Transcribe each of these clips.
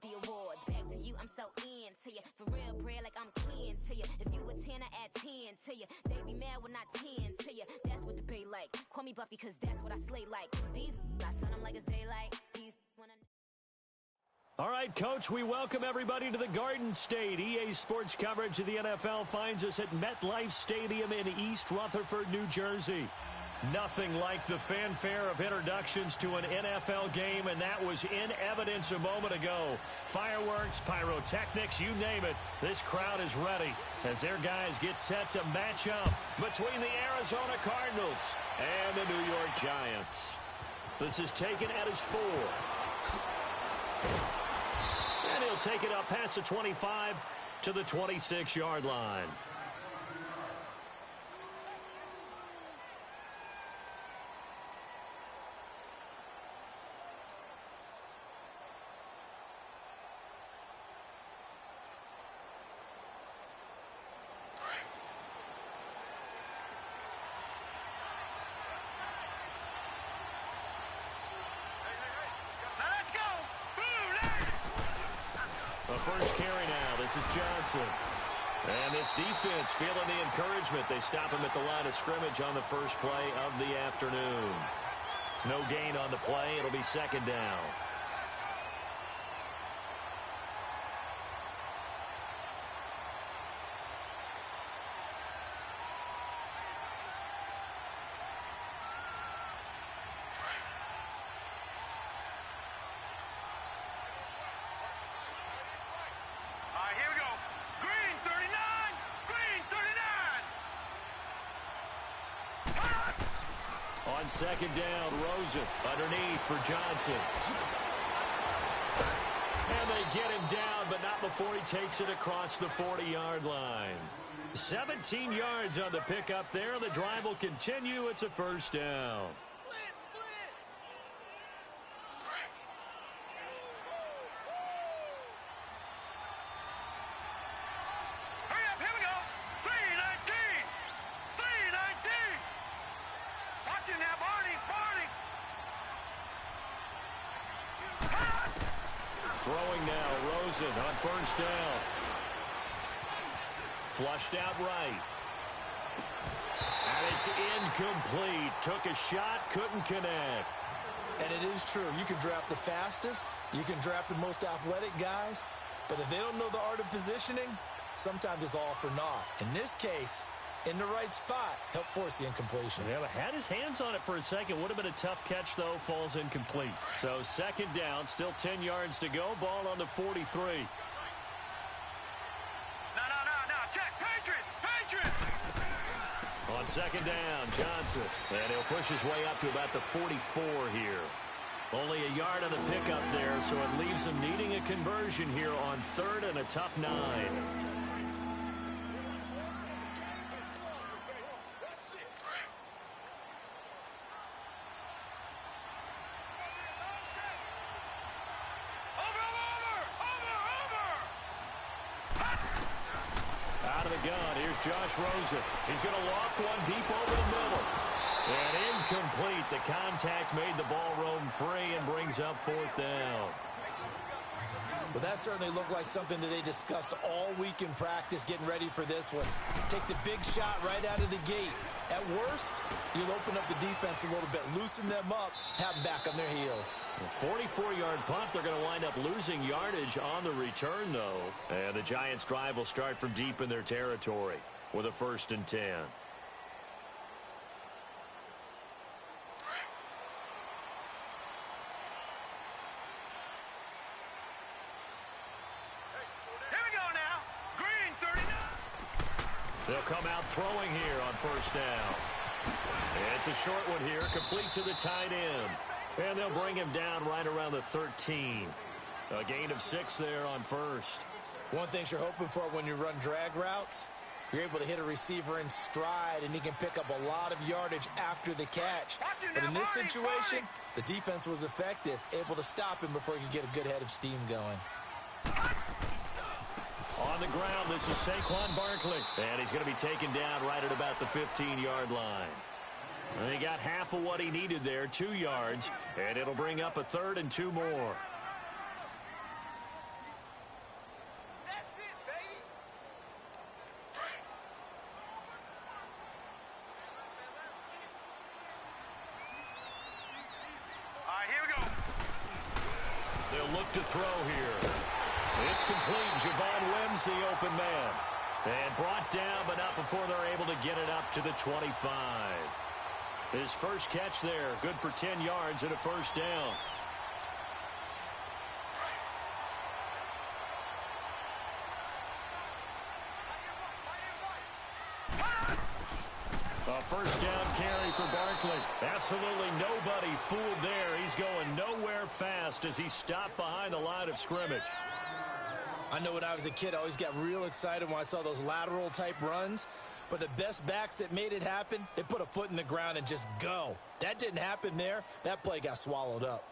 the awards. Back to you, I'm so into you. For real, bread, like I'm kin to you. If you a 10, I add 10 to you. They be mad when I 10 to you. That's what the bay like. Call me Buffy, cause that's what I slay like. These, I sun them like it's daylight. These, wanna... All right, Coach, we welcome everybody to the Garden State. EA Sports coverage of the NFL finds us at MetLife Stadium in East Rutherford, New Jersey. Nothing like the fanfare of introductions to an NFL game, and that was in evidence a moment ago. Fireworks, pyrotechnics, you name it. This crowd is ready as their guys get set to match up between the Arizona Cardinals and the New York Giants. This is taken at his 4. And he'll take it up past the 25 to the 26-yard line. The first carry now. This is Johnson. And this defense feeling the encouragement. They stop him at the line of scrimmage on the first play of the afternoon. No gain on the play. It'll be second down. On second down, Rosen underneath for Johnson. And they get him down, but not before he takes it across the 40-yard line. 17 yards on the pickup there. The drive will continue. It's a first down. Throwing now, Rosen on first down. Flushed out right. And it's incomplete. Took a shot, couldn't connect. And it is true. You can draft the fastest. You can draft the most athletic guys. But if they don't know the art of positioning, sometimes it's all for naught. In this case, in the right spot, help force the incompletion. Yeah, but had his hands on it for a second. Would have been a tough catch, though. Falls incomplete. So second down, still 10 yards to go. Ball on the 43. No. Check. Patriot. On second down, Johnson. And he'll push his way up to about the 44 here. Only a yard on the pickup there, so it leaves him needing a conversion here on third and a tough 9. Out of the gun, here's Josh Rosen. He's going to loft one deep over the middle. And incomplete. The contact made the ball roam free and brings up fourth down. Well, that certainly looked like something that they discussed all week in practice, getting ready for this one. Take the big shot right out of the gate. At worst, you'll open up the defense a little bit, loosen them up, have them back on their heels. A 44-yard punt. They're going to wind up losing yardage on the return, though. And the Giants' drive will start from deep in their territory with a 1st and 10. They'll come out throwing here on first down. It's a short one here, complete to the tight end. And they'll bring him down right around the 13. A gain of 6 there on first. One thing you're hoping for when you run drag routes, you're able to hit a receiver in stride, and he can pick up a lot of yardage after the catch. But in this situation, the defense was effective, able to stop him before he could get a good head of steam going. On the ground, this is Saquon Barkley. And he's going to be taken down right at about the 15-yard line. And he got half of what he needed there, 2 yards. And it'll bring up a 3rd and 2 more. to throw here. It's complete. Javon wins the open man. And brought down, but not before they're able to get it up to the 25. His first catch there, good for 10 yards and a first down. A first down carry for Barkley. Absolutely nobody fooled there. He's going nowhere fast as he stopped behind the line of scrimmage. I know when I was a kid, I always got real excited when I saw those lateral-type runs. But the best backs that made it happen, they put a foot in the ground and just go. That didn't happen there. That play got swallowed up.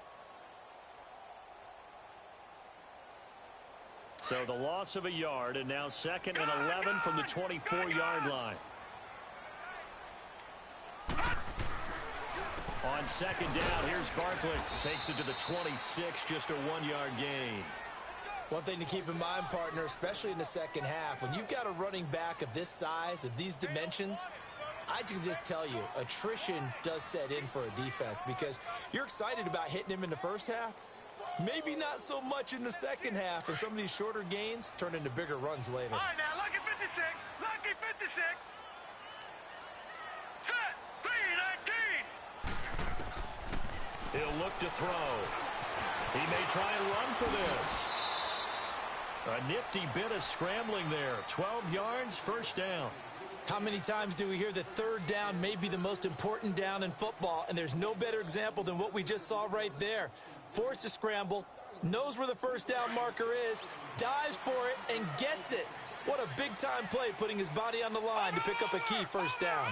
So the loss of a yard, and now 2nd and 11 from the 24-yard line. On 2nd down, here's Barkley. Takes it to the 26, just a 1-yard gain. One thing to keep in mind, partner, especially in the second half, when you've got a running back of this size, of these dimensions, I can just tell you, attrition does set in for a defense because you're excited about hitting him in the first half. Maybe not so much in the second half, and some of these shorter gains turn into bigger runs later. All right, now, lucky 56. Lucky 56. Set. 3-19. He'll look to throw. He may try and run for this. A nifty bit of scrambling there. 12 yards, first down. How many times do we hear that third down may be the most important down in football, and there's no better example than what we just saw right there. Forced to scramble, knows where the first down marker is, dives for it, and gets it. What a big-time play, putting his body on the line to pick up a key first down.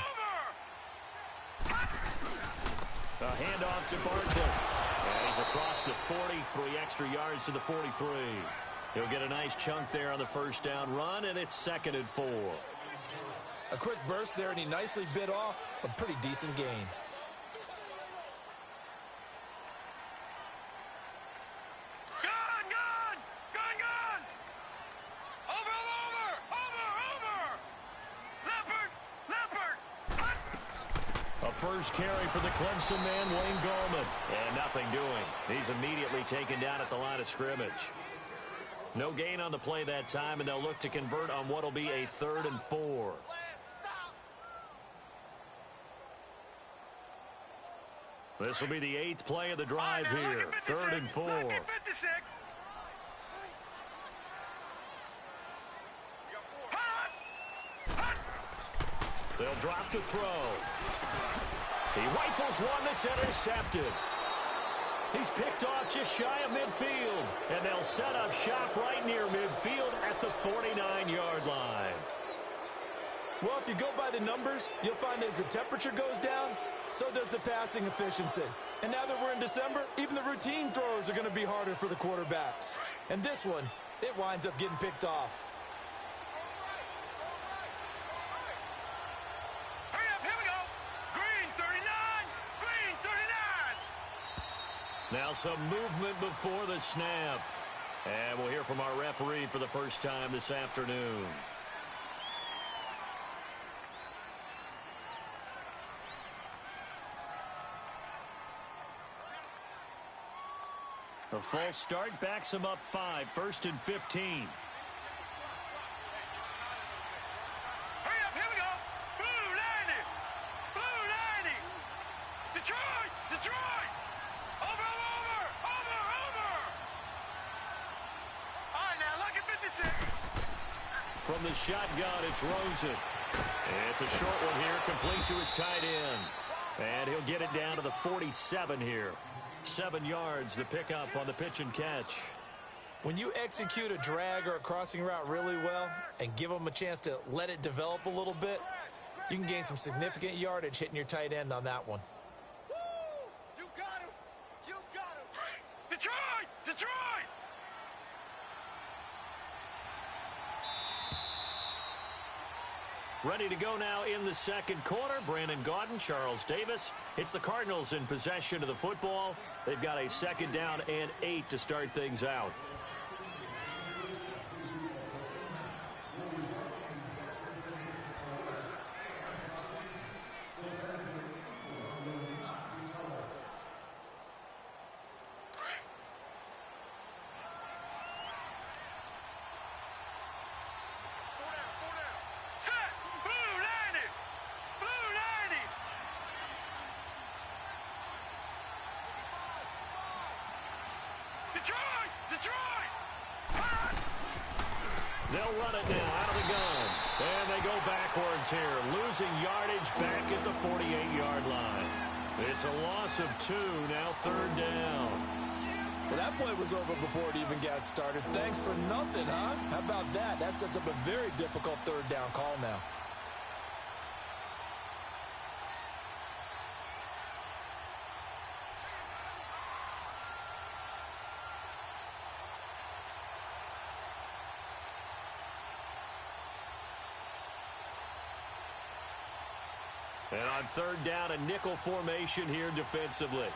A handoff to Barkley. And he's across the 40, 3 extra yards to the 43. He'll get a nice chunk there on the first down run, and it's 2nd and 4. A quick burst there, and he nicely bit off a pretty decent gain. Gun! Over! Leopard! A first carry for the Clemson man, Wayne Gallman. And nothing doing. He's immediately taken down at the line of scrimmage. No gain on the play that time, and they'll look to convert on what will be a 3rd and 4. This will be the 8th play of the drive here. 3rd and 4. They'll drop to throw. He rifles one that's intercepted. He's picked off just shy of midfield. And they'll set up shop right near midfield at the 49-yard line. Well, if you go by the numbers, you'll find as the temperature goes down, so does the passing efficiency. And now that we're in December, even the routine throws are going to be harder for the quarterbacks. And this one, it winds up getting picked off. Hurry up, here we go. Green 39. Green 39. Now some movement before the snap. And we'll hear from our referee for the first time this afternoon. A false start backs him up 5, 1st and 15. Hurry up, here we go. Blue 90. Blue 90. Detroit. Over. All right, now, lucky 56. From the shotgun, it's Rosen. It's a short one here, complete to his tight end. And he'll get it down to the 47 here. 7 yards, the pickup on the pitch and catch. When you execute a drag or a crossing route really well and give them a chance to let it develop a little bit, you can gain some significant yardage hitting your tight end on that one. You got him. Detroit. Ready to go now in the second quarter. Brandon Gaudin, Charles Davis. It's the Cardinals in possession of the football. They've got a 2nd down and 8 to start things out. Detroit! Detroit! They'll run it now out of the gun. And they go backwards here, losing yardage back at the 48-yard line. It's a loss of 2, now third down. Well, that play was over before it even got started. Thanks for nothing, huh? How about that? That sets up a very difficult third down call now. And on third down, a nickel formation here defensively.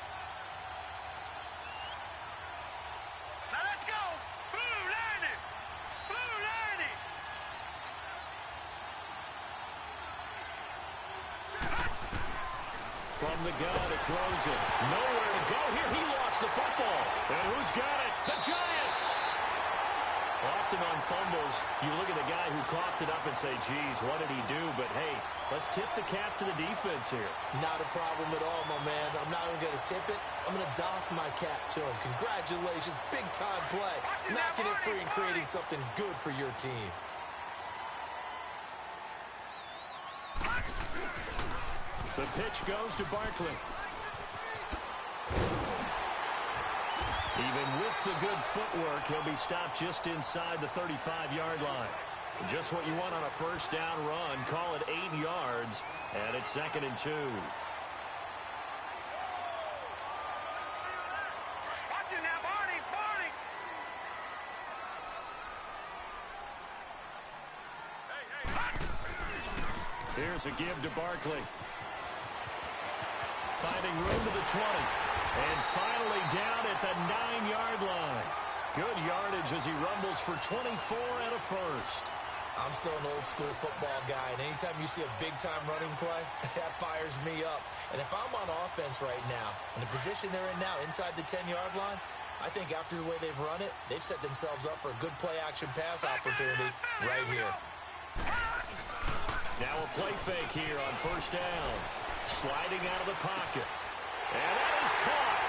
Now let's go! Blue landing! Blue landing! From the gun, it's Rosen. Nowhere to go here. He lost the football. And who's got it? The Giants! Often on fumbles, you look at the guy who coughed it up and say, geez, what did he do? But, hey, let's tip the cap to the defense here. Not a problem at all, my man. I'm not even going to tip it. I'm going to doff my cap to him. Congratulations. Big-time play. Knocking it free and creating something good for your team. The pitch goes to Barkley. Even with the good footwork, he'll be stopped just inside the 35-yard line. Just what you want on a first down run. Call it 8 yards, and it's 2nd and 2. Watch it now, Barney! Barney! Here's a give to Barkley. Finding room to the 20. And finally down at the 9-yard line. Good yardage as he rumbles for 24 and a first. I'm still an old-school football guy, and anytime you see a big-time running play, that fires me up. And if I'm on offense right now, in the position they're in now, inside the 10-yard line, I think after the way they've run it, they've set themselves up for a good play-action pass opportunity right here. Now a play fake here on first down. Sliding out of the pocket. And that is caught.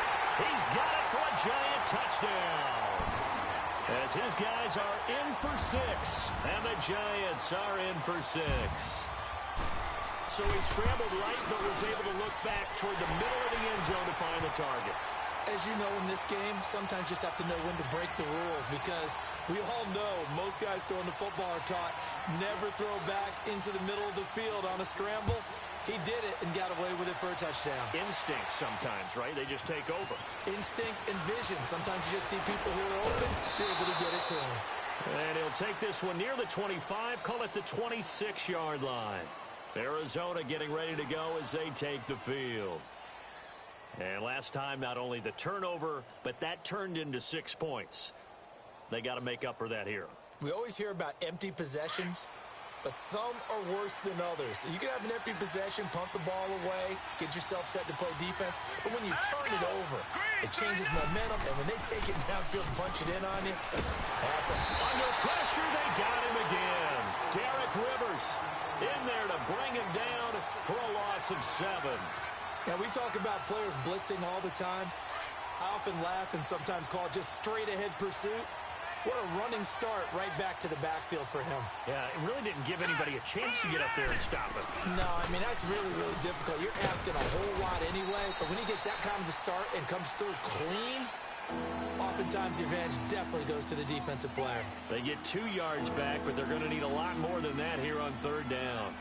He's got it for a Giant touchdown. As his guys are in for 6. And the Giants are in for 6. So he scrambled right, but was able to look back toward the middle of the end zone to find the target. As you know, in this game, sometimes you just have to know when to break the rules, because we all know most guys throwing the football are taught never throw back into the middle of the field on a scramble. He did it and got away with it for a touchdown. Instinct sometimes, right? They just take over. Instinct and vision. Sometimes you just see people who are open, you're able to get it to him. And he'll take this one near the 25, call it the 26-yard line. Arizona getting ready to go as they take the field. And last time, not only the turnover, but that turned into 6 points. They got to make up for that here. We always hear about empty possessions, but some are worse than others. You can have an empty possession, pump the ball away, get yourself set to play defense, but when you turn it over, it changes momentum, and when they take it downfield and punch it in on you, that's a... Under pressure, they got him again. Derek Rivers in there to bring him down for a loss of 7. Now, we talk about players blitzing all the time. I often laugh and sometimes call it just straight-ahead pursuit. What a running start right back to the backfield for him. Yeah, it really didn't give anybody a chance to get up there and stop him. No, I mean, that's really, really difficult. You're asking a whole lot anyway, but when he gets that kind of a start and comes through clean, oftentimes the advantage definitely goes to the defensive player. They get 2 yards back, but they're going to need a lot more than that here on third down.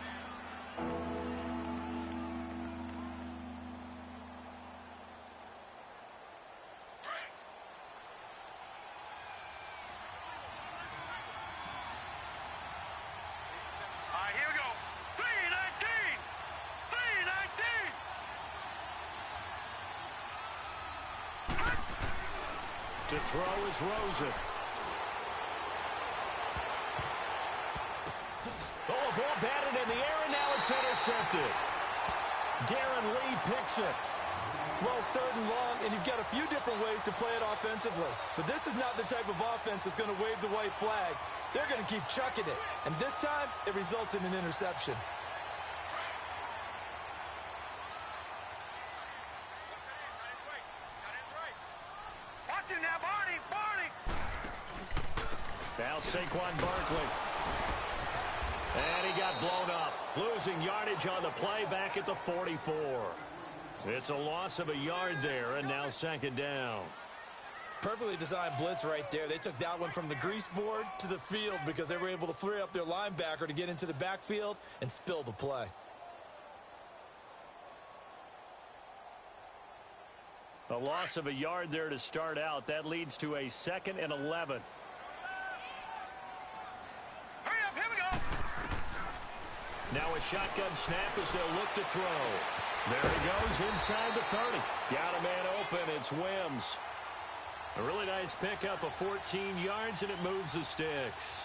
To throw is Rosen. Oh, a ball batted in the air, and now it's intercepted. Darren Lee picks it. Well, it's 3rd and long, and you've got a few different ways to play it offensively. But this is not the type of offense that's going to wave the white flag. They're going to keep chucking it. And this time, it results in an interception. Watch it now, Barney! Now Saquon Barkley. And he got blown up. Losing yardage on the play back at the 44. It's a loss of a yard there, and now second down. Perfectly designed blitz right there. They took that one from the grease board to the field because they were able to free up their linebacker to get into the backfield and spill the play. A loss of a yard there to start out. That leads to a 2nd and 11. Hurry up, here we go. Now a shotgun snap as they'll look to throw. There he goes inside the 30. Got a man open. It's Wims. A really nice pickup of 14 yards, and it moves the sticks.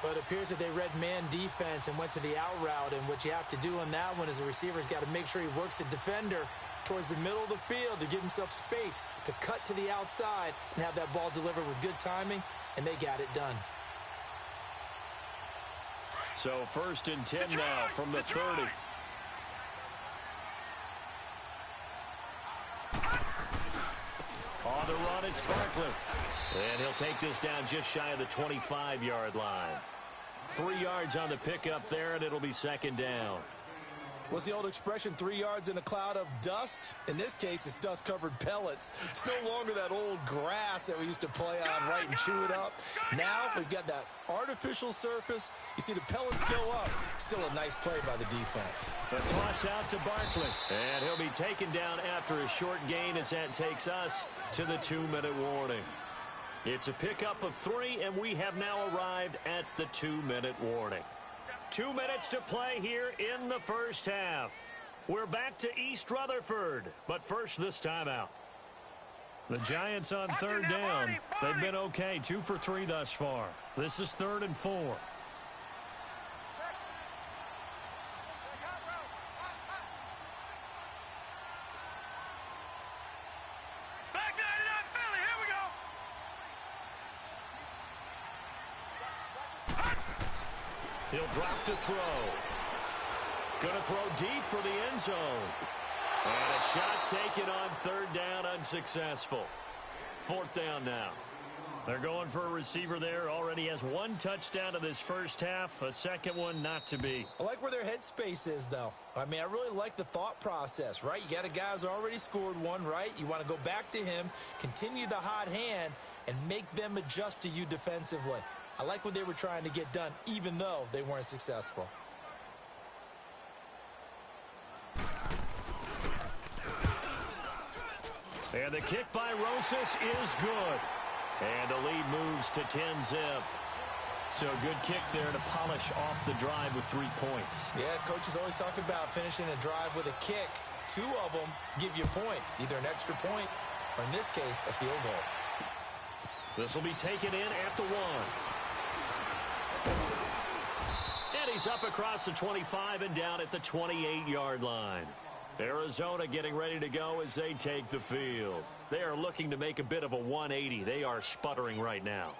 But it appears that they read man defense and went to the out route, and what you have to do on that one is the receiver's got to make sure he works the defender towards the middle of the field to give himself space to cut to the outside and have that ball delivered with good timing, and they got it done. So 1st and 10 now from the 30. On the run, it's Barkley. And he'll take this down just shy of the 25-yard line. 3 yards on the pickup there, and it'll be second down. What's the old expression, 3 yards in a cloud of dust? In this case, it's dust-covered pellets. It's no longer that old grass that we used to play on, right, and chew it up. Now we've got that artificial surface. You see the pellets go up. Still a nice play by the defense. The toss out to Barkley. And he'll be taken down after a short gain as that takes us to the 2-minute warning. It's a pickup of 3, and we have now arrived at the 2-minute warning. 2 minutes to play here in the first half. We're back to East Rutherford, but first this timeout. The Giants on third down. They've been okay, 2 for 3 thus far. This is 3rd and 4. Back 99 Philly, here we go. He'll drop to throw. Going to throw deep for the end zone. And a shot taken on 3rd down, unsuccessful. 4th down now. They're going for a receiver there. Already has 1 touchdown in this first half. A second one not to be. I like where their headspace is, though. I mean, I really like the thought process, right? You got a guy who's already scored 1, right? You want to go back to him, continue the hot hand, and make them adjust to you defensively. I like what they were trying to get done, even though they weren't successful. And the kick by Rosas is good. And the lead moves to 10-zip. So a good kick there to polish off the drive with 3 points. Yeah, coaches always talk about finishing a drive with a kick. 2 of them give you points, either an extra point or, in this case, a field goal. This will be taken in at the 1. And he's up across the 25 and down at the 28-yard line. Arizona getting ready to go as they take the field. They are looking to make a bit of a 180. They are sputtering right now.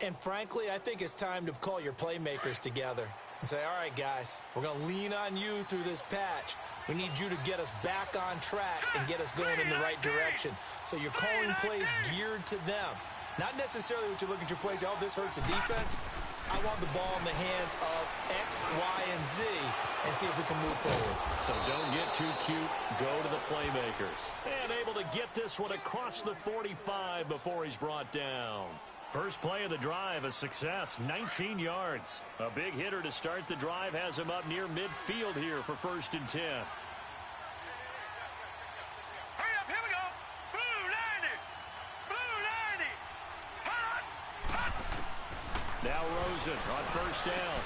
And frankly, I think it's time to call your playmakers together and say, all right, guys, we're going to lean on you through this patch. We need you to get us back on track and get us going in the right direction. So you're calling plays geared to them. Not necessarily what you look at your plays, oh, this hurts the defense. I want the ball in the hands of X, Y, and Z and see if we can move forward. So don't get too cute. Go to the playmakers. And able to get this one across the 45 before he's brought down. First play of the drive, a success, 19 yards. A big hitter to start the drive has him up near midfield here for 1st and 10. Hurry up, here we go. Blue 90. Blue 90. Hot, hot. Now Rosen on 1st down.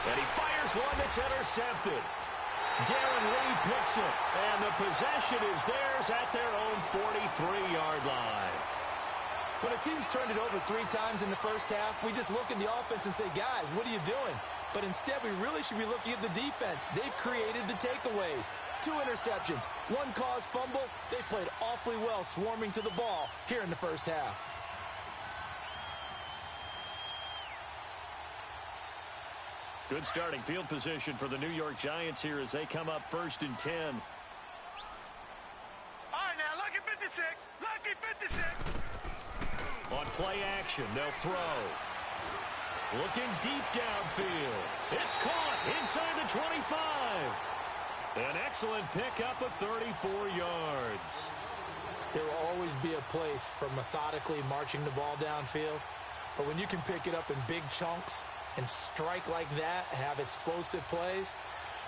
And he fires one that's intercepted. Darren Lee picks it. And the possession is theirs at their own 43-yard line. When a team's turned it over 3 times in the first half, we just look at the offense and say, guys, what are you doing? But instead, we really should be looking at the defense. They've created the takeaways. 2 interceptions, 1 caused fumble. They played awfully well swarming to the ball here in the first half. Good starting field position for the New York Giants here as they come up 1st and 10. All right, now, lucky 56. Lucky 56. On play action, they'll throw. Looking deep downfield. It's caught inside the 25. An excellent pickup of 34 yards. There will always be a place for methodically marching the ball downfield. But when you can pick it up in big chunks and strike like that, have explosive plays,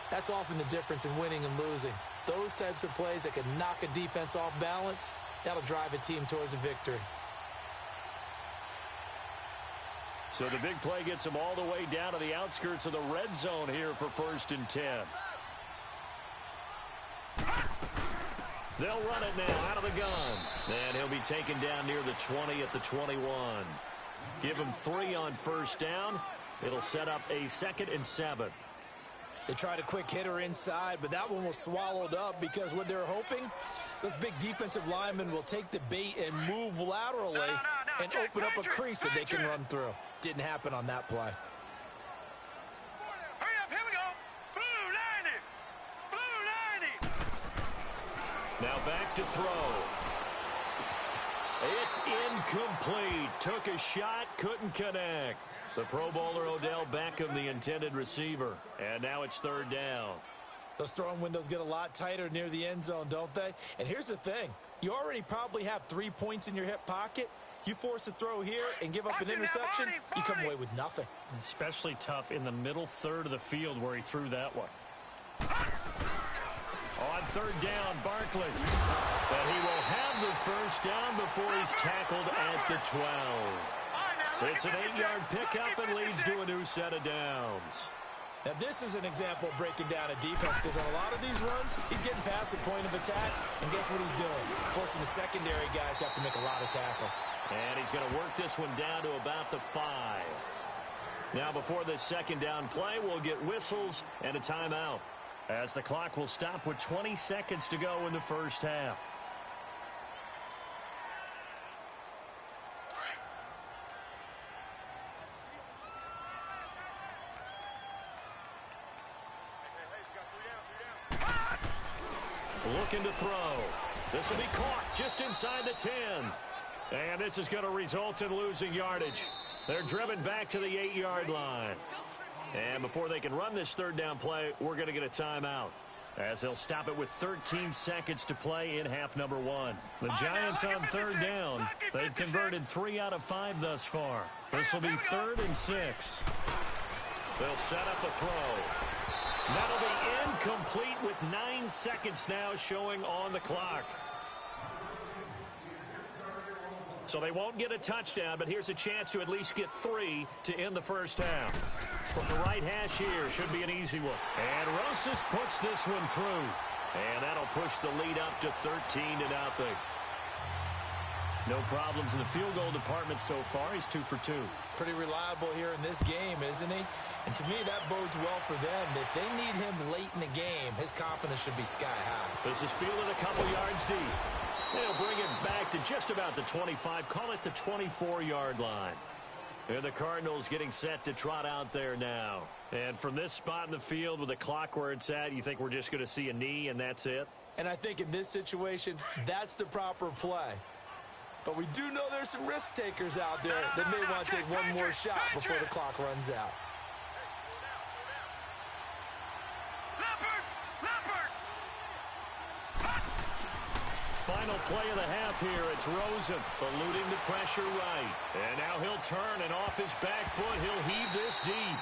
that's often the difference in winning and losing. Those types of plays that can knock a defense off balance, that'll drive a team towards a victory. So the big play gets them all the way down to the outskirts of the red zone here for 1st and 10. They'll run it now out of the gun. And he'll be taken down near the 20 at the 21. Give him 3 on 1st down. It'll set up a 2nd and 7. They tried a quick hitter inside, but that one was swallowed up because what they're hoping, those big defensive linemen will take the bait and move laterally and open up a crease that they can run through. Didn't happen on that play. Hurry up, here we go. Blue 90. Blue 90. Now back to throw. It's incomplete. Took a shot, couldn't connect. The Pro Bowler Odell Beckham, the intended receiver. And now it's 3rd down. Those throwing windows get a lot tighter near the end zone, don't they? And here's the thing. You already probably have 3 points in your hip pocket. You force a throw here and give up an interception, you come away with nothing. Especially tough in the middle third of the field where he threw that one. On 3rd down, Barkley. But he will have the 1st down before he's tackled at the 12. It's an 8-yard pickup and leads to a new set of downs. Now, this is an example of breaking down a defense because on a lot of these runs, he's getting past the point of attack, and guess what he's doing? Forcing the secondary guys to have to make a lot of tackles. And he's going to work this one down to about the 5. Now, before this 2nd down play, we'll get whistles and a timeout, as the clock will stop with 20 seconds to go in the 1st half. Looking to throw. This will be caught just inside the 10. And this is going to result in losing yardage. They're driven back to the 8-yard line. And before they can run this 3rd down play, we're going to get a timeout, as they'll stop it with 13 seconds to play in half number 1. The Giants on 3rd down. They've converted 3 out of 5 thus far. This will be 3rd and 6. They'll set up a throw. That'll be incomplete with 9 seconds now showing on the clock. So they won't get a touchdown, but here's a chance to at least get 3 to end the 1st half. From the right hash here, should be an easy one. And Rosas puts this one through. And that'll push the lead up to 13-0. No problems in the field goal department so far. He's 2 for 2. Pretty reliable here in this game, isn't he? And to me, that bodes well for them. If they need him late in the game, his confidence should be sky high. This is fielded a couple yards deep. They'll bring it back to just about the 25. Call it the 24-yard line. And the Cardinals getting set to trot out there now. And from this spot in the field with the clock where it's at, you think we're just going to see a knee and that's it? And I think in this situation, that's the proper play. But we do know there's some risk takers out there that may want to take one more shot before the clock runs out. Final play of the half here. It's Rosen eluding the pressure right. And now he'll turn, and off his back foot, he'll heave this deep.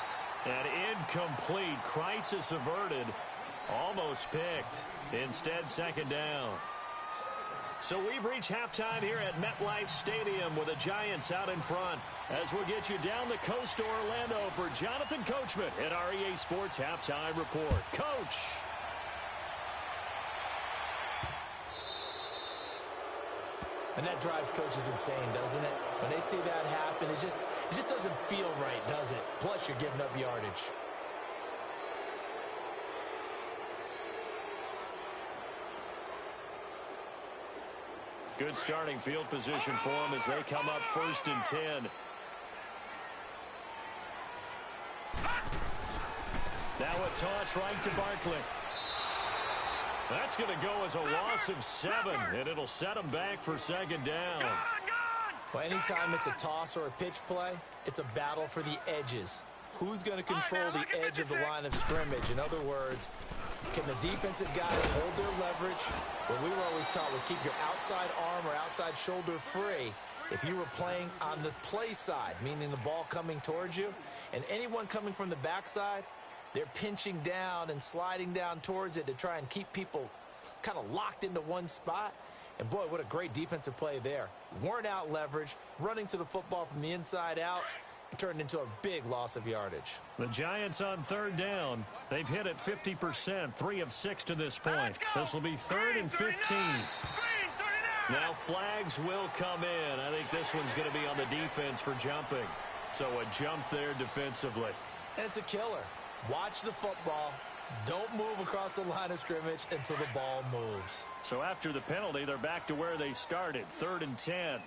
And incomplete. Crisis averted. Almost picked. Instead, 2nd down. So we've reached halftime here at MetLife Stadium with the Giants out in front, as we'll get you down the coast to Orlando for Jonathan Coachman at our EA Sports Halftime Report. Coach. And that drives coaches insane, doesn't it? When they see that happen, it just doesn't feel right, does it? Plus, you're giving up yardage. Good starting field position for them as they come up 1st and 10. Now a toss right to Barkley. That's going to go as a loss of 7, and it'll set them back for 2nd down. Well, anytime it's a toss or a pitch play, it's a battle for the edges. Who's going to control the edge of the line of scrimmage? In other words, can the defensive guys hold their leverage? What we were always taught was keep your outside arm or outside shoulder free if you were playing on the play side, meaning the ball coming towards you. And anyone coming from the backside, they're pinching down and sliding down towards it to try and keep people kind of locked into one spot. And, boy, what a great defensive play there. Weren't out leverage, running to the football from the inside out. It turned into a big loss of yardage. The Giants on third down. They've hit it 50%, 3 of 6 to this point. This will be 3rd and 15. Now flags will come in. I think this one's going to be on the defense for jumping. So a jump there defensively. And it's a killer. Watch the football. Don't move across the line of scrimmage until the ball moves. So after the penalty, they're back to where they started, 3rd and 10. Here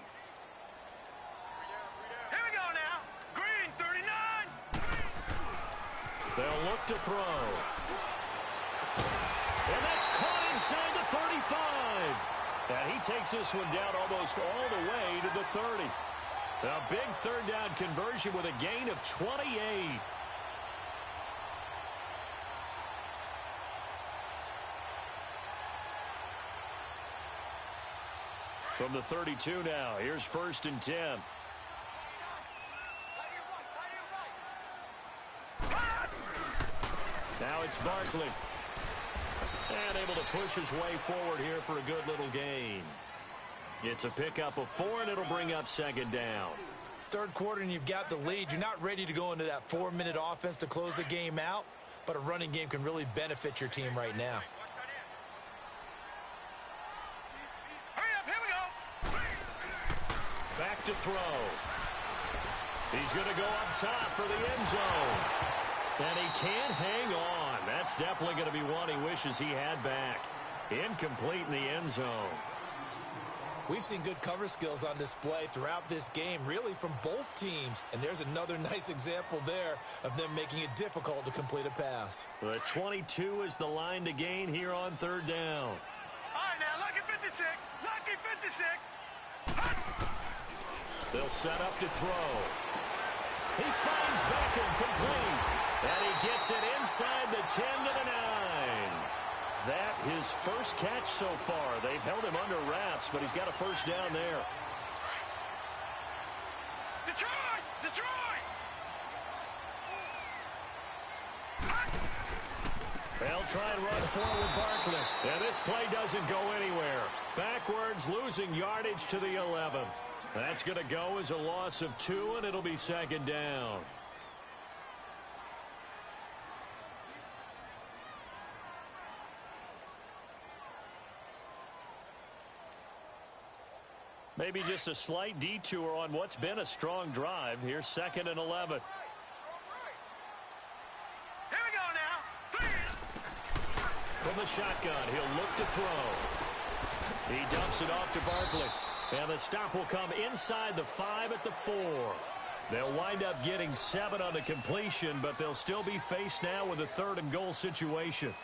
we go now. Green, 39. They'll look to throw. And that's caught inside the 35. And he takes this one down almost all the way to the 30. A big third down conversion with a gain of 28. From the 32 now, here's 1st and 10. Now it's Barkley. And able to push his way forward here for a good little gain. It's a pickup of 4, and it'll bring up 2nd down. Third quarter, and you've got the lead. You're not ready to go into that 4-minute offense to close the game out, but a running game can really benefit your team right now. Back to throw. He's going to go up top for the end zone. And he can't hang on. That's definitely going to be one he wishes he had back. Incomplete in the end zone. We've seen good cover skills on display throughout this game, really from both teams. And there's another nice example there of them making it difficult to complete a pass. The 22 is the line to gain here on 3rd down. All right, now, lucky 56. Lucky 56. They'll set up to throw. He finds Beckham complete. And he gets it inside the 10 to the 9. That his first catch so far. They've held him under wraps, but he's got a first down there. Detroit! Detroit! They'll try and run forward Barkley. And this play doesn't go anywhere. Backwards, losing yardage to the 11. That's going to go as a loss of 2, and it'll be 2nd down. Maybe just a slight detour on what's been a strong drive. Here's 2nd and 11. Here we go now. From the shotgun, he'll look to throw. He dumps it off to Barkley. And the stop will come inside the 5 at the 4. They'll wind up getting 7 on the completion, but they'll still be faced now with a 3rd and goal situation.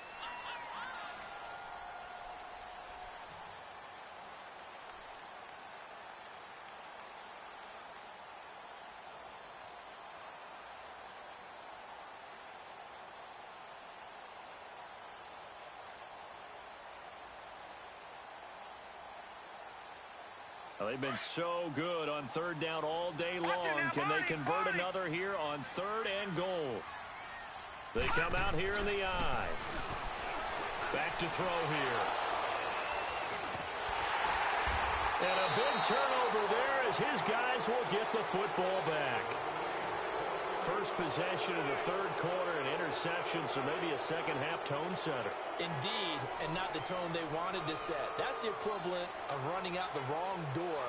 They've been so good on 3rd down all day long. Can they convert another here on 3rd and goal? They come out here in the I. Back to throw here. And a big turnover there as his guys will get the football back. First possession of the 3rd quarter, an interception, so maybe a second-half tone setter. Indeed, and not the tone they wanted to set. That's the equivalent of running out the wrong door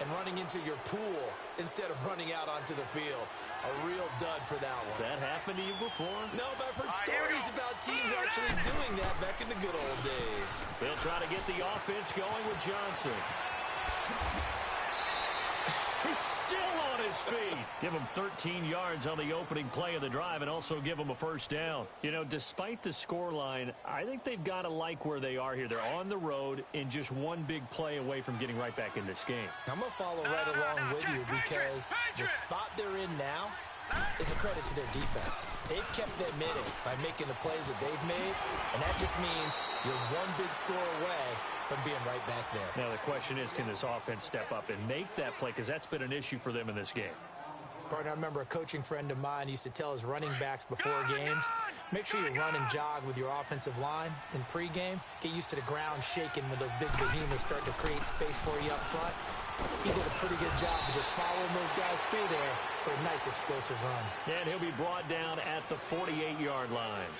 and running into your pool instead of running out onto the field. A real dud for that one. Has that happened to you before? No, but I've heard stories about teams actually doing that back in the good old days. They'll try to get the offense going with Johnson. He still on his feet. Give him 13 yards on the opening play of the drive and also give him a first down. You know, despite the scoreline, I think they've got to like where they are here. They're on the road and just one big play away from getting right back in this game. I'm going to follow right along with you because the spot they're in now is a credit to their defense. They've kept them in it by making the plays that they've made, and that just means you're one big score away from being right back there. Now the question is, can this offense step up and make that play? Because that's been an issue for them in this game. Partner, I remember a coaching friend of mine used to tell his running backs before games, make sure you run and jog with your offensive line in pregame. Get used to the ground shaking when those big behemoths start to create space for you up front. He did a pretty good job of just following those guys through there for a nice explosive run. And he'll be brought down at the 48-yard line.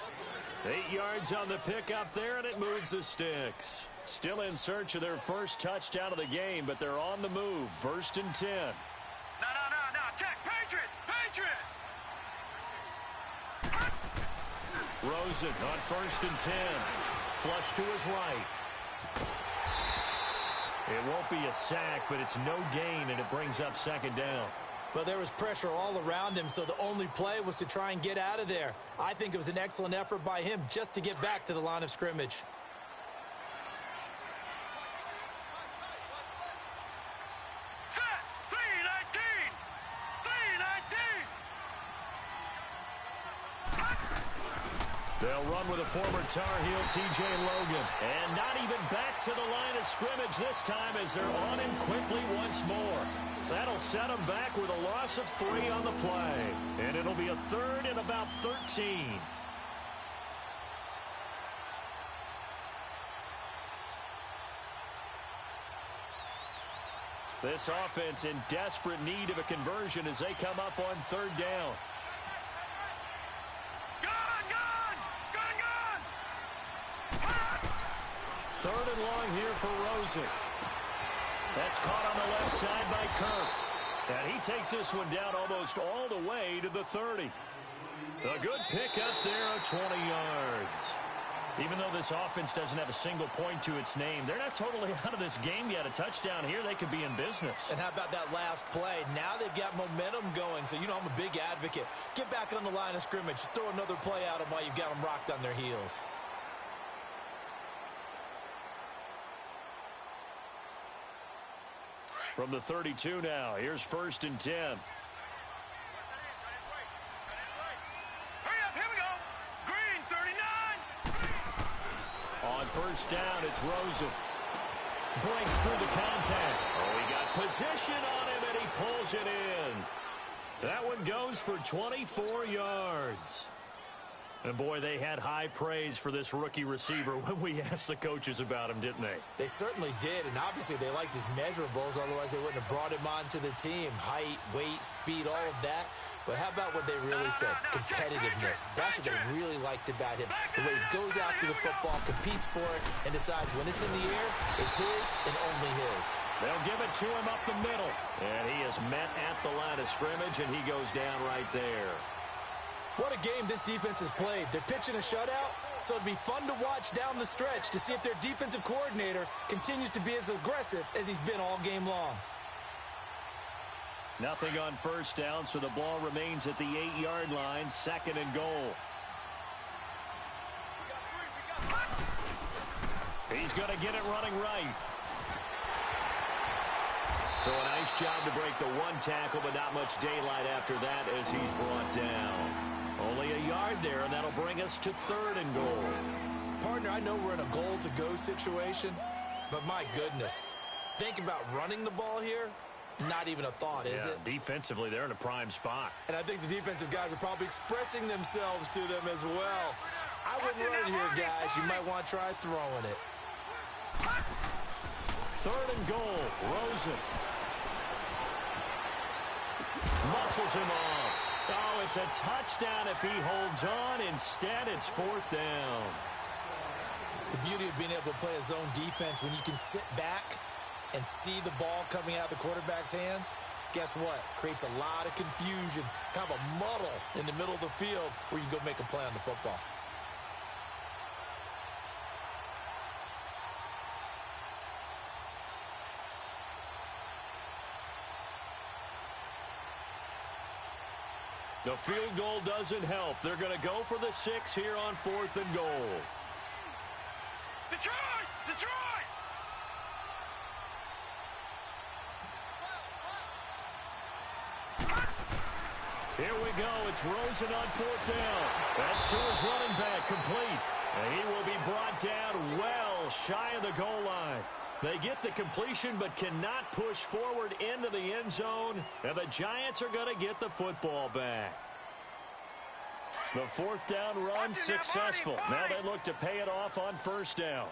8 yards on the pickup there, and it moves the sticks. Still in search of their first touchdown of the game, but they're on the move. 1st and 10. No. Check. Patriot. Rosen on 1st and 10. Flush to his right. It won't be a sack, but it's no gain, and it brings up 2nd down. Well, there was pressure all around him, so the only play was to try and get out of there. I think it was an excellent effort by him just to get back to the line of scrimmage. Set. 3-19. They'll run with a former Tar Heel, T.J. Logan. And not even back to the line of scrimmage this time as they're on him quickly once more. That'll set them back with a loss of 3 on the play. And it'll be a 3rd and about 13. This offense in desperate need of a conversion as they come up on 3rd down. Third and long here for Rosen. That's caught on the left side by Kirk. And he takes this one down almost all the way to the 30. A good pickup there of 20 yards. Even though this offense doesn't have a single point to its name, they're not totally out of this game yet. A touchdown here, they could be in business. And how about that last play? Now they've got momentum going, so you know I'm a big advocate. Get back on the line of scrimmage. Throw another play at them while you've got them rocked on their heels. From the 32 now, here's 1st and 10. Hurry up, here we go. Green, 39. On 1st down, it's Rosen. Breaks through the contact. Oh, he got position on him, and he pulls it in. That one goes for 24 yards. And, boy, they had high praise for this rookie receiver when we asked the coaches about him, didn't they? They certainly did, and obviously they liked his measurables. Otherwise, they wouldn't have brought him onto the team. Height, weight, speed, all of that. But how about what they really said? Competitiveness. That's what they really liked about him. The way he goes after the football, competes for it, and decides when it's in the air, it's his and only his. They'll give it to him up the middle. And he is met at the line of scrimmage, and he goes down right there. What a game this defense has played. They're pitching a shutout, so it'd be fun to watch down the stretch to see if their defensive coordinator continues to be as aggressive as he's been all game long. Nothing on 1st down, so the ball remains at the 8-yard line, 2nd and goal. He's going to get it running right. So a nice job to break the one tackle, but not much daylight after that as he's brought down. Only a yard there, and that'll bring us to 3rd and goal. Partner, I know we're in a goal-to-go situation, but my goodness, think about running the ball here. Not even a thought, is it? Defensively, they're in a prime spot. And I think the defensive guys are probably expressing themselves to them as well. I wouldn't run it here, guys. You might want to try throwing it. 3rd and goal, Rosen. Muscles him off. Oh, it's a touchdown if he holds on. Instead, it's 4th down. The beauty of being able to play a zone defense when you can sit back and see the ball coming out of the quarterback's hands, guess what? Creates a lot of confusion, kind of a muddle in the middle of the field where you can go make a play on the football. The field goal doesn't help. They're going to go for the 6 here on 4th and goal. Detroit! Detroit! Here we go. It's Rosen on 4th down. That's to his running back, complete. And he will be brought down well shy of the goal line. They get the completion but cannot push forward into the end zone. And the Giants are going to get the football back. The 4th down run successful. Now they look to pay it off on 1st down.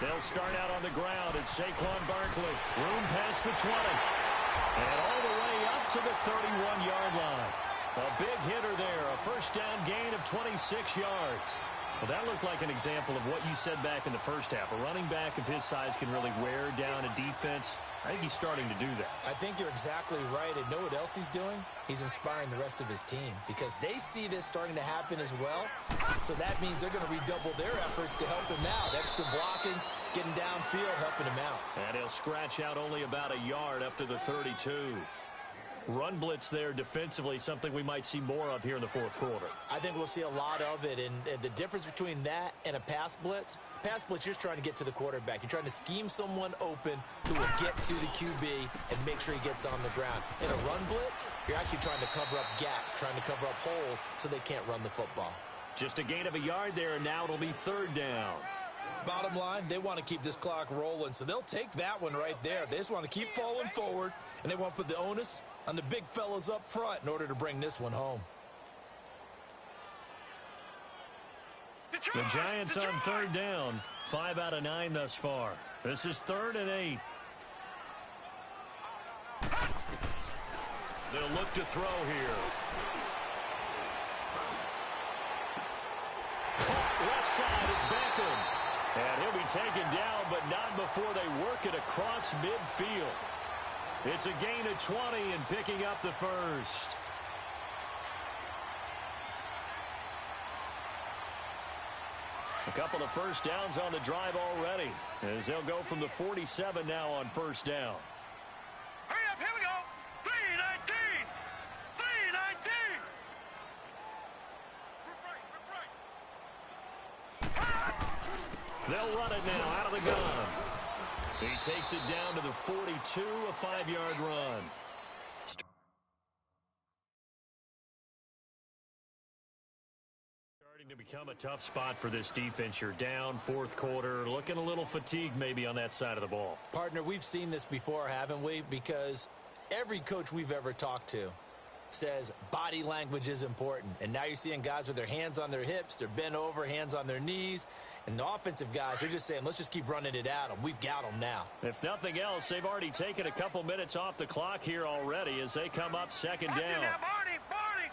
They'll start out on the ground. It's Saquon Barkley. Room past the 20. And all the way up to the 31-yard line. A big hitter there. A 1st down gain of 26 yards. Well, that looked like an example of what you said back in the first half. A running back of his size can really wear down a defense. I think he's starting to do that. I think you're exactly right. And know what else he's doing? He's inspiring the rest of his team because they see this starting to happen as well. So that means they're going to redouble their efforts to help him out. Extra blocking, getting downfield, helping him out. And he'll scratch out only about a yard up to the 32. Run blitz there defensively, something we might see more of here in the 4th quarter. I think we'll see a lot of it, and the difference between that and a pass blitz, you're just trying to get to the quarterback. You're trying to scheme someone open who will get to the QB and make sure he gets on the ground. In a run blitz, you're actually trying to cover up gaps, trying to cover up holes so they can't run the football. Just a gain of a yard there, and now it'll be 3rd down. Bottom line, they want to keep this clock rolling, so they'll take that one right there. They just want to keep falling forward, and they want to put the onus on the big fellas up front in order to bring this one home. The Giants on 3rd down. 5 out of 9 thus far. This is 3rd and 8. They'll look to throw here. Left side, it's Beckham. And he'll be taken down, but not before they work it across midfield. It's a gain of 20 and picking up the 1st. A couple of 1st downs on the drive already, as they'll go from the 47 now on 1st down. Hurry up, here we go. 319. 319. They'll run it now out of the gun. He takes it down to the 42, a 5-yard run. Starting to become a tough spot for this defense. You're down 4th quarter, looking a little fatigued maybe on that side of the ball. Partner, we've seen this before, haven't we? Because every coach we've ever talked to says body language is important. And now you're seeing guys with their hands on their hips, they're bent over, hands on their knees. And the offensive guys are just saying, let's just keep running it at them. We've got them now. If nothing else, they've already taken a couple minutes off the clock here already as they come up 2nd down. Now, Barney, Barney.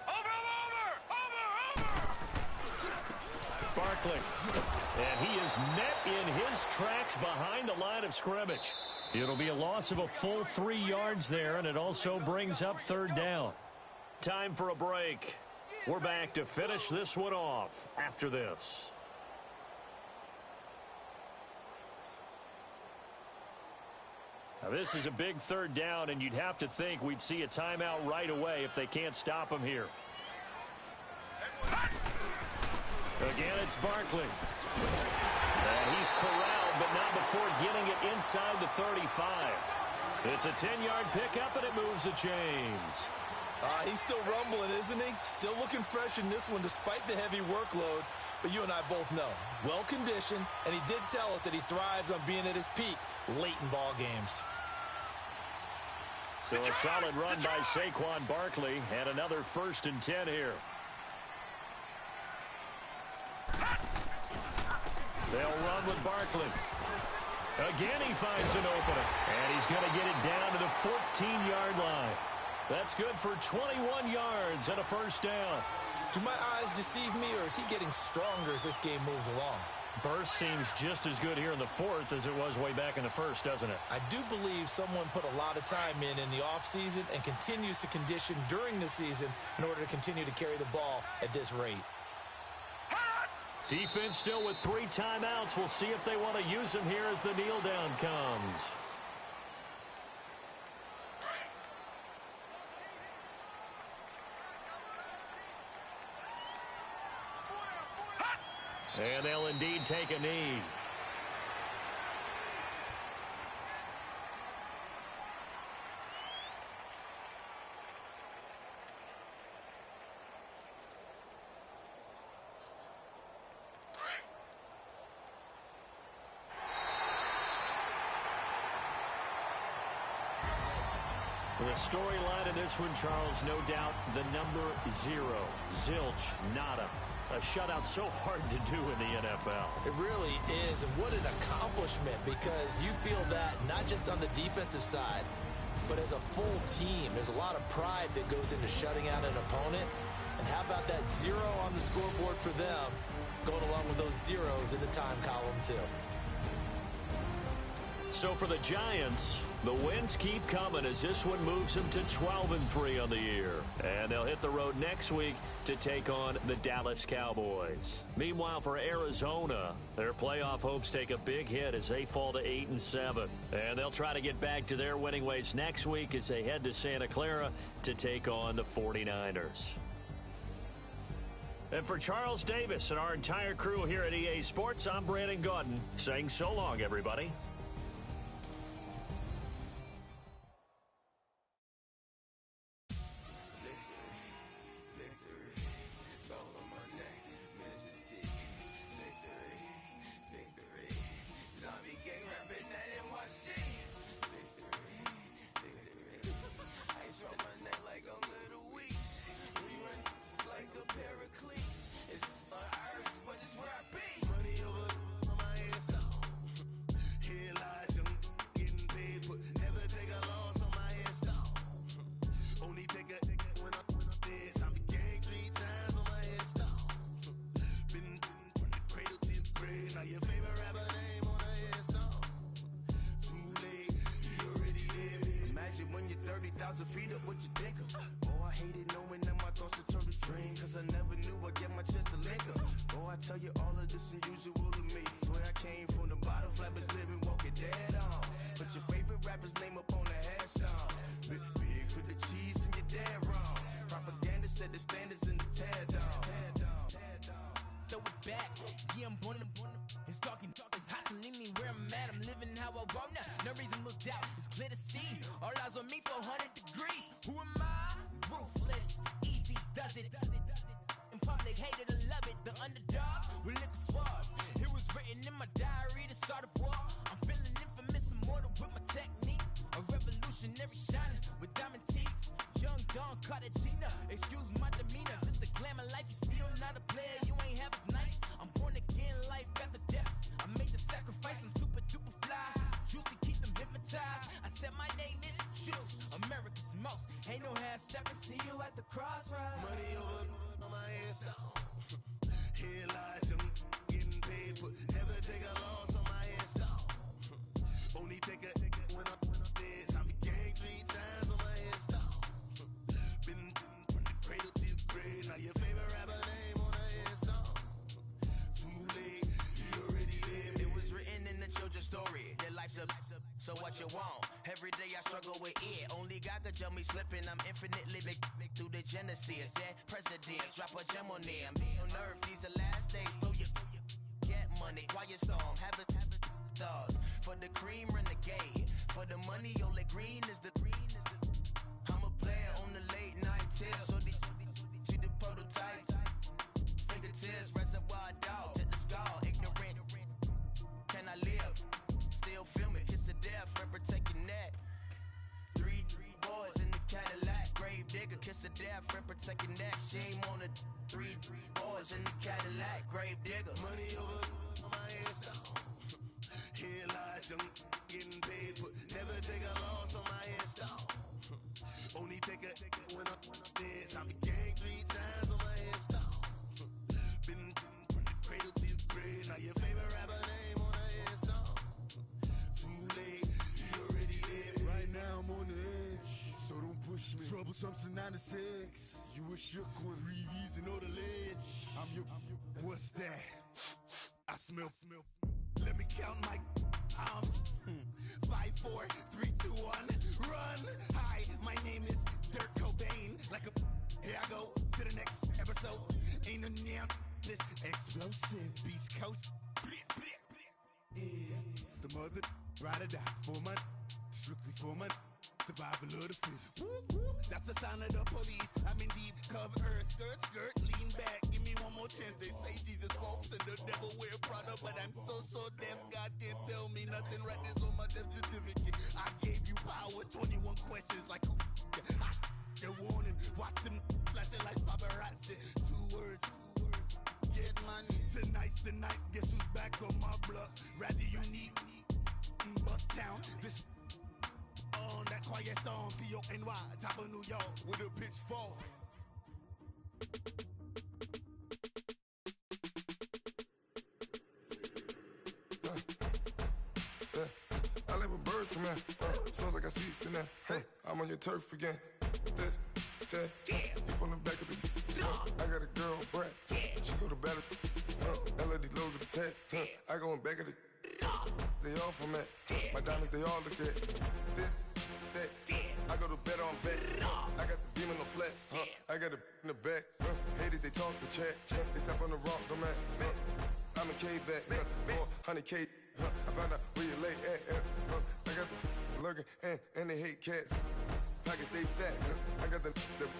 Over. Barkley. And he is met in his tracks behind the line of scrimmage. It'll be a loss of a full 3 yards there, and it also brings up 3rd down. Time for a break. We're back to finish this one off after this. Now this is a big 3rd down, and you'd have to think we'd see a timeout right away if they can't stop him here. Again, it's Barkley. And he's corralled, but not before getting it inside the 35. It's a 10-yard pickup, and it moves the chains. He's still rumbling, isn't he? Still looking fresh in this one despite the heavy workload. But you and I both know, well-conditioned, and he did tell us that he thrives on being at his peak late in ball games. So a solid run by Saquon Barkley, and another 1st and 10 here. They'll run with Barkley. Again, he finds an opening, and he's going to get it down to the 14-yard line. That's good for 21 yards and a 1st down. Do my eyes deceive me, or is he getting stronger as this game moves along? Burst seems just as good here in the 4th as it was way back in the 1st, doesn't it? I do believe someone put a lot of time in the offseason and continues to condition during the season in order to continue to carry the ball at this rate. Defense still with 3 timeouts. We'll see if they want to use them here as the kneel down comes. And they'll indeed take a knee. The storyline in this one, Charles, no doubt the number 0. Zilch, nada. A shutout so hard to do in the NFL. It really is, and what an accomplishment, because you feel that not just on the defensive side, but as a full team. There's a lot of pride that goes into shutting out an opponent. And how about that 0 on the scoreboard for them, going along with those zeros in the time column, too. So for the Giants, the wins keep coming as this one moves them to 12-3 on the year. And they'll hit the road next week to take on the Dallas Cowboys. Meanwhile, for Arizona, their playoff hopes take a big hit as they fall to 8-7. And they'll try to get back to their winning ways next week as they head to Santa Clara to take on the 49ers. And for Charles Davis and our entire crew here at EA Sports, I'm Brandon Gaudin saying so long, everybody. Feet up what you think of. Oh, I hated knowing that my thoughts would turn to dream, cause I never knew I'd get my chance to link up. Oh, I tell you all of this unusual to me. Swear I came from the bottom, flappers living, walking dead on. Put your favorite rapper's name up on the headstone. Big for the cheese and you're dead wrong. Propaganda set the standards in the tear down. Throw it back, yeah, I'm born to it's talking, it's hustling me where I'm at. I'm living how I want now. No reason looked out, it's clear to see. All eyes on me for 100 degrees. Who am I? Ruthless, easy, does it. In public, hated or love it. The underdogs with liquor swabs. It was written in my diary to start a war. I'm feeling infamous, immortal with my technique. A revolutionary shining with diamond teeth. Young Don Cartagena, excuse my demeanor. This the glamour life, you still not a player. You ain't half as nice. I'm born again, life after death. I made the sacrifice, I'm super duper fly. Used to keep them hypnotized. I said my name is Juice, America's most. Ain't no half stepping. See you at the crossroads. Money over on my headstone. Here lies young, getting paid, but never take a loss on my headstone. Only take a when I'm dead. I be gang 3 times on my headstone. Been from the cradle to the grave. Now your favorite rapper name on the headstone. Too late, you already lived. It was written in the children's story. Their life's a so what you want? Every day I struggle with it. Only God could tell me slipping. I'm infinitely big through the genesis. Dead presidents, drop a gem on them. On earth, these the last days. Throw your get money, quiet storm. Have it thoughts. For the cream, renegade. For the money, only green is the. I'm a player on the late night tips. So these see the prototype. Fingertips, reservoir dog. To the skull, ignorant. Can I live? Still film it. Kiss the death, rep protecting that. Three boys in the Cadillac. Grave digger, kiss the death, rep protecting that. Shame on the three boys in the Cadillac. Grave digger. Money over on my headstone. Here lies young, getting paid, but never take a loss on my headstone. Only take a when I'm dead. I be gang 3 times on my headstone. Been from the cradle to the grave. Now your favorite rapper name on the headstone. Too late, you already lived. Right now I'm on the edge, so don't push me. Troublesome since 96. You a shook one, Reeves and all the ledge. I'm your, what's that? I smell. Let me count my 5, 4, 3, 2, 1, run. Hi, my name is Dirk Cobain. Like a, here I go to the next episode. Ain't no damn this explosive Beast Coast. Yeah, the mother ride or die for money, strictly for money. Survival of the fittest. That's the sound of the police. I'm in deep cover earth, skirt, lean back. Give me one more chance. They say Jesus walks and the devil wear Prada, but I'm so deaf. God can't tell me nothing. Right there's on my death certificate. I gave you power. 21 questions like who? Your warning. Watch them flashing like paparazzi. Two words. Get money. Tonight's the night. Guess who's back on my block? Rather unique. Bucktown. This. On that quiet storm, T-O-N-Y, top of New York, with a pitchfork. I live with birds come in, sounds like I see seats in there. Hey, I'm on your turf again. This, that, you from the back of the. I got a girl, Brad. She go to battle. LED logo the tag. I go in back of the. They all from that. My diamonds, they all look at. This, that. I go to bed on bed. I got the demon on flats. I got it in the back. Haters, they talk the chat. They step on the rock, don't matter. I'm a K-back. 400K. I found out where you lay at. I got the lurking and they hate cats. Pockets stay fat. I got the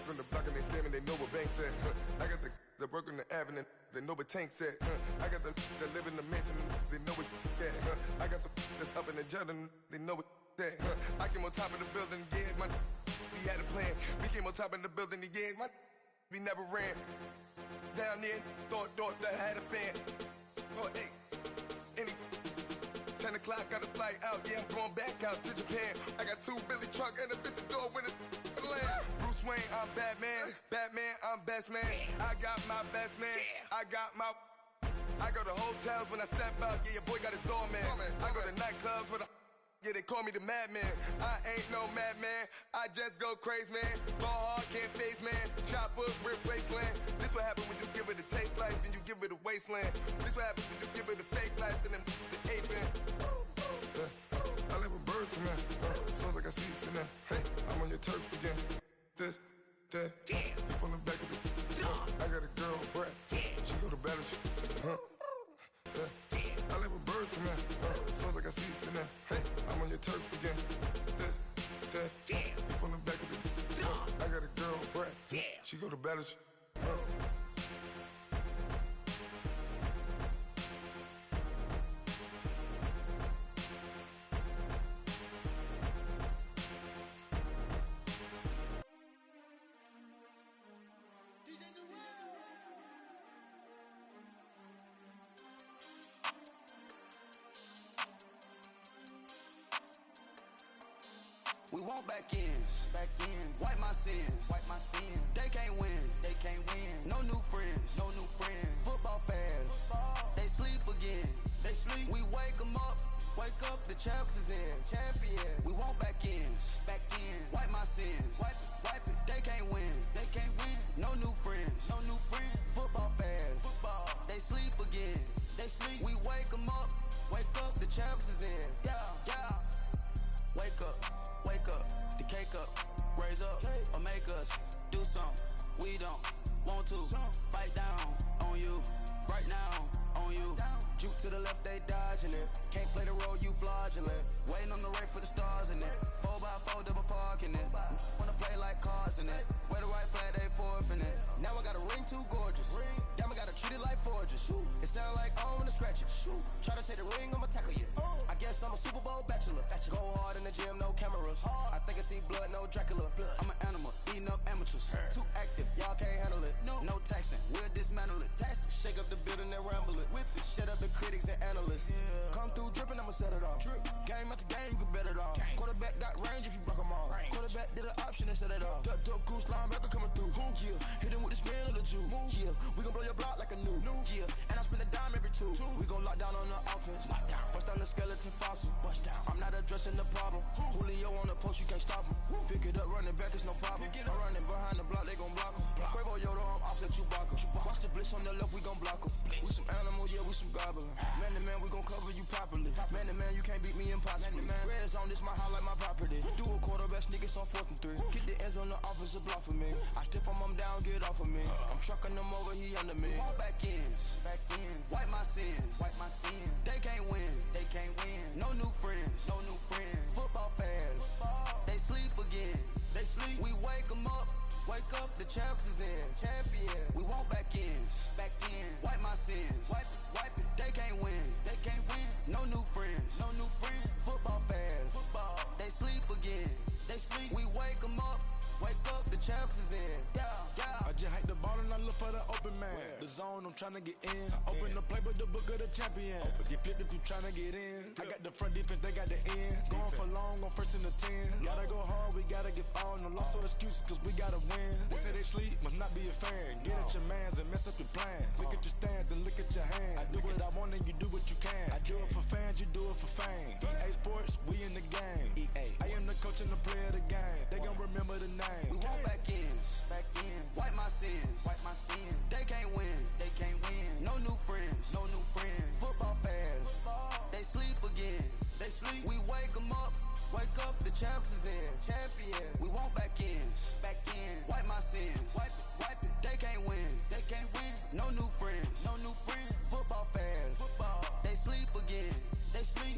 from the block and they screaming, they know what banks at. I got the work on the avenue, they know what tanks at. I got the that live in the mansion, they know what that. I got some that's up in the Jordan, they know what that. I came on top of the building, yeah, we had a plan. We came on top of the building, yeah, we never ran. Down there, thought that I had a fan. Oh, hey, any 10 o'clock, got a flight out, yeah, I'm going back out to Japan. I got 2 Billy truck and a bitch door with a land. Bruce Wayne, I'm Batman, I'm best man. I got my best man, I go to hotels when I step out, yeah, your boy got a doorman. I go to nightclubs with a, yeah, they call me the madman. I ain't no madman, I just go crazy, man. Ball hard, can't face, man. Choppers, rip wasteland. This what happen when you give it a taste life, then you give it a wasteland. This what happen when you give it a fake life, and then the ape man. I live with birds come in, sounds like I see seats in there. Hey, I'm on your turf again. This, that, you from the back of the. I got a girl, Brad. She go to battle, I live with birds come in, sounds like I see seats in there. Hey, I'm on your turf again. This, that, you from the back of the. I got a girl, Brad. She go to battle, We want back ends, wipe my sins, They can't win, no new friends, Football fans, they sleep again, We wake them up, the champs is in, We want back ends, wipe my sins, wipe it, they can't win, no new friends, Football fans, they sleep again, We wake them up, the champs is in, yeah. Wake up, the cake up, raise up, or make us do something we don't want to. Bite down on you, right now on you. Juke to the left, they dodging it. Can't play the role, you fraudulent. Waiting on the right for the stars in it. 4x4 double parking it. Wanna play like cars in it. Wear the white flag, they forfeiting it. Now I got a ring too gorgeous. Damn, I gotta treat it like forges. It sound like I wanna scratch it. Try to take the ring, I'ma tackle you. I guess I'm a Super Bowl bachelor. Go hard in the gym, no cameras. I think I see blood, no Dracula. I'm an animal, eating up amateurs. Too active, y'all can't handle it. No taxing, we'll dismantle it. Shake up the building and ramble it. Whip it, shut up the critics and analysts. Come through dripping, I'ma set it off. Game after game, you can bet it off. Quarterback got range if you block them all. Quarterback did an option and set it off. Duck goose linebacker coming through. Yeah, hit him with the spin of the Jew. Yeah, we gon' blow your block like a new. Yeah, and I spend a dime every two. We gon' lock down on the offense. Bust down the skeleton fossil. I'm not addressing the problem. Julio on the post, you can't stop him. Pick it up, running back, it's no problem. I'm running behind the block, they gon' block him. Quavo Yoda, I'm offset Chewbacca. Watch the blitz on the left, we gon' block him. We some animal, yeah, we some goblin. Man to man, we gon' cover you properly. Man to man, you can't beat me impossibly. Red zone, this my house like my property. Do a quarterback sneak it's on 4th and 3. Get the ends on the offensive block for me. I stiff him down, get off of me. I'm trucking him over, he under me. Walk back ends. Wipe my sins. They can't win. No new friends. Football fans. They sleep again. We wake them up. Wake up, the champs is in. Champion. We want back ends. Wipe my sins. Wipe it. They can't win. No new friends. Football fans. They sleep again. We wake them up. Wake up, the champs is in. Yeah. I just hate the ball and I look for the open man. The zone, I'm trying to get in. Open the playbook, the book of the champion. Get flipped if you trying to get in. I got the front defense, they got the end. Going for long, on first and the 10. Gotta go hard, we gotta get all. No loss or excuses, cause we gotta win. They say they sleep, must not be a fan. Get at your mans and mess up your plans. Look at your stands and look at your hands. I do what I want and you do what you can. I do it for fans, you do it for fame. EA Sports, we in the game. I am the coach and the player of the game. They gon' remember the name. We want back ends. Wipe my sins. They can't win. No new friends. Football fans. They sleep again. We wake them up. Wake up, the champs is in. Champion. We want back ends. Wipe my sins. Wipe it. They can't win. No new friends. Football fans. They sleep again.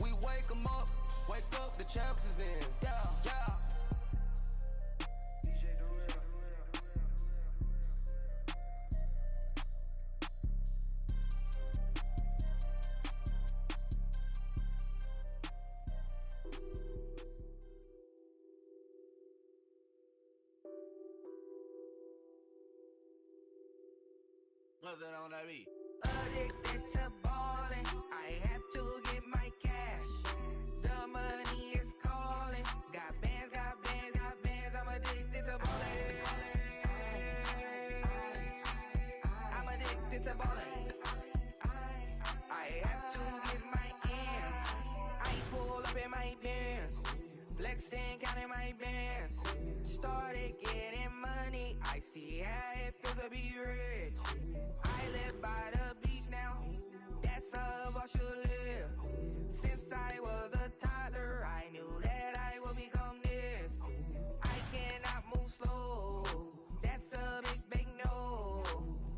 We wake them up. Wake up, the champs is in. Yeah. Nothing on that beat. Addicted to ballin', I have to get my cash. The money is calling. Got bands, I'm addicted to ballin'. I'm addicted to ballin'. I have to get my ends. I pull up in my Benz, flexing, counting my bands. Started getting money, I see how it feels to be rich. I live by the beach now, that's how I should live. Since I was a toddler, I knew that I would become this. I cannot move slow, that's a big no.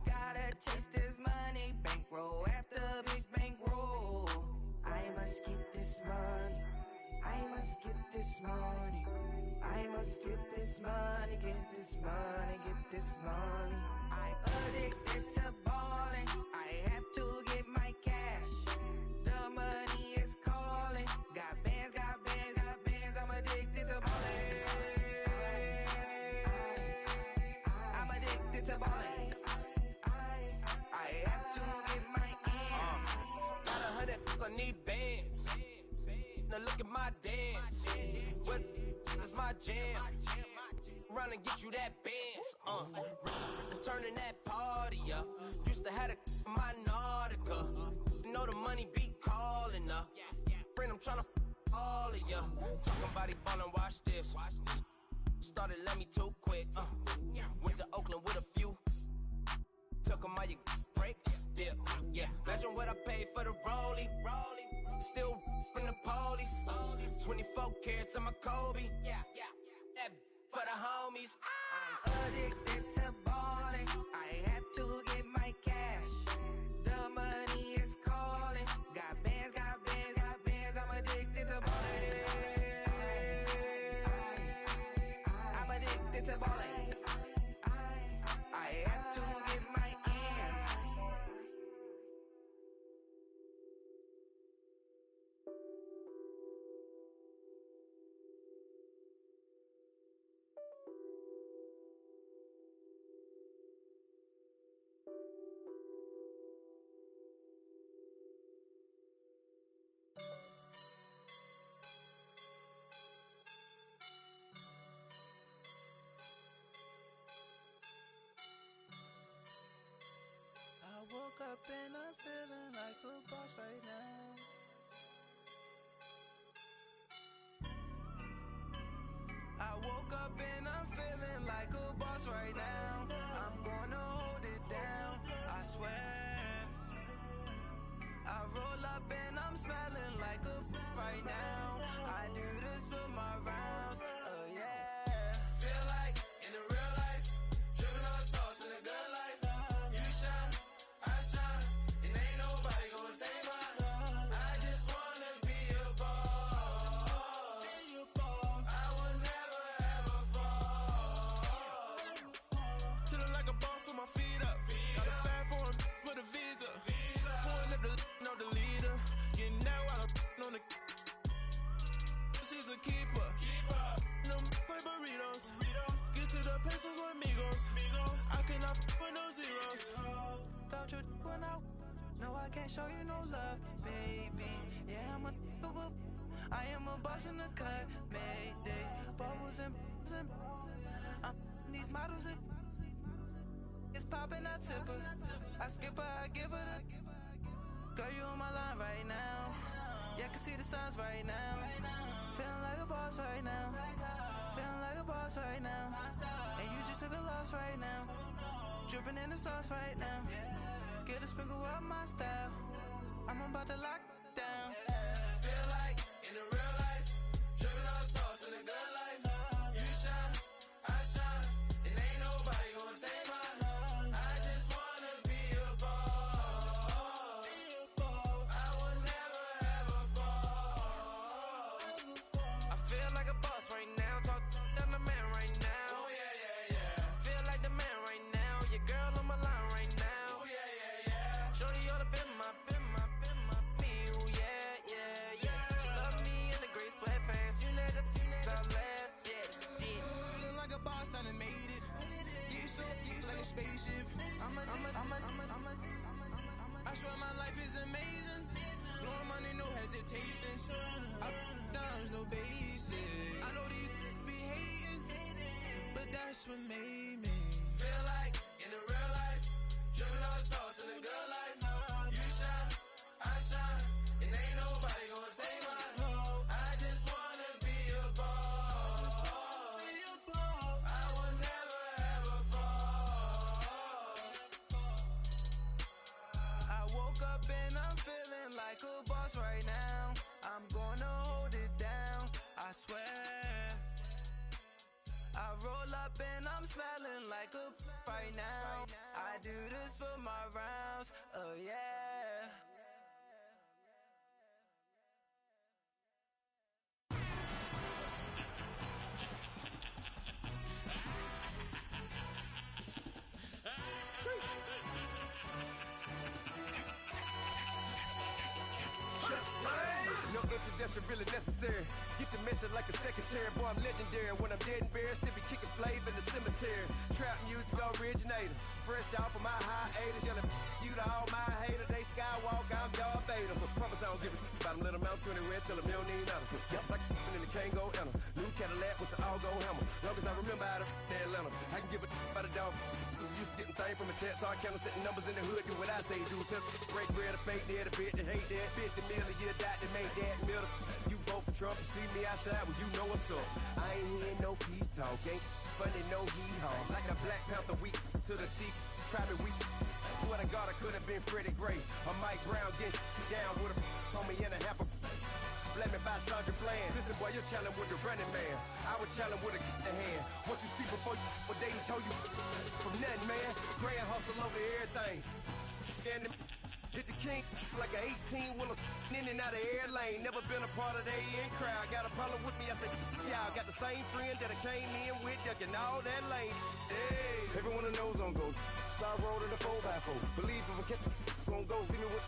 Gotta chase this money, bankroll after big bankroll. I must get this money, I must get this money. I must get this money, get this money. I'm addicted to ballin', I have to get my cash. The money is calling. Got bands, I'm addicted to ballin'. I'm addicted to ballin'. I have to get my ends. Got 100, I need bands. Now look at my dance. What is my jam? Run and get you that bands. Turning that party up. Used to have a my Nautica. Know the money be calling up. Friend, I'm tryna all of ya. Talking about it, ballin', watch this. Started let me too quick. Went to Oakland with a few. Took 'em all you break. Dip. Yeah. Imagine what I paid for the rollie. Still from the police. 24 carats on my Kobe. That for the homies. I'm addicted to ballin', I have to get my cash. The money is calling. Got bands, I'm addicted to ballin'. I'm addicted to ballin'. I have to get my ends. I woke up and I'm feeling like a boss right now. I woke up and I'm feeling like a boss right now. I'm gonna hold it down, I swear. I roll up and I'm smelling like a right now. I do this for my rounds, yeah. I can't show you no love, baby. Yeah, I am a boss in the cut, Mayday. Bubbles and these models, it's popping, I tip her. I skip her, I give her the. Girl, you on my line right now. Yeah, I can see the signs right now. Feeling like a boss right now. Feeling like a boss right now. And you just took a loss right now. Dripping in the sauce right now. Get a sprinkle up my style. I'm about to lock down. Feel like in the real life, dripping on sauce in the good life. You shine, I shine, and ain't nobody gonna take mine. I just wanna be a boss. I will never ever fall. I feel like a boss right now. Talk to the man right now. Oh yeah, yeah, yeah. Feel like the man right now. Your girl on my line right now. Oh yeah, yeah, yeah. Shorty ought to been my me. Ooh, yeah, yeah, yeah. She love me in the gray sweatpants. You never left, yeah, did. Feeling like a boss, I done made it. Get so like a spaceship. I swear my life is amazing. Blowing money, no hesitation. Dimes, no basic. I know these be hating, but that's what made me. Feel like in the real life, dripping on sauce in the good life. You shine, I shine, and ain't nobody gonna take mine. I just wanna be a boss. I will never ever fall. I woke up and I'm feeling like a boss right now. I'm gonna hold it down, I swear. I roll up and I'm smelling like a right now. I do this for my rounds, oh yeah. No introduction really necessary. Get the message like a secretary. Boy, I'm legendary. When I'm dead and buried, still be kicking flavor in the cemetery. Trap music originator. Fresh off of my hiatus. Yelling you to all my haters. They skywalk, I'm Darth Vader. Promise I don't give a about them. Let them out 20 red, tell them they don't need nothing. Yup, like in the can't go enter. New Cadillac with an all-go hammer. Long as I remember how to Atlanta. I can give a about a dog. Used to getting things from a text, so I count setting numbers in the hood. Do what I say, do. Tell break bread, a fake dead, a bit to hate that. 50 million a year, die to make that middle. You vote for Trump, you see me outside, well, you know what's up. I ain't hearing no peace talk, ain't funny, no hee-haw. Like a Black Panther weak to the teeth, try me weak. Swear to God, I could have been Freddie Gray. Or Mike Brown getting down with a homie and a half a. Let me buy Sandra Bland. Listen, boy, you're challenging with the running man. I would challenge with a in hand. What you see before you, what they told you from nothing, man. Grand hustle over everything. And hit the king like an 18-wheeler in and out of air lane. Never been a part of the in crowd. Got a problem with me, I said, y'all got the same friend that I came in with, ducking all that lane. Hey, everyone knows on go. I rolled in a 4x4. Believe if I kept gon' go see me with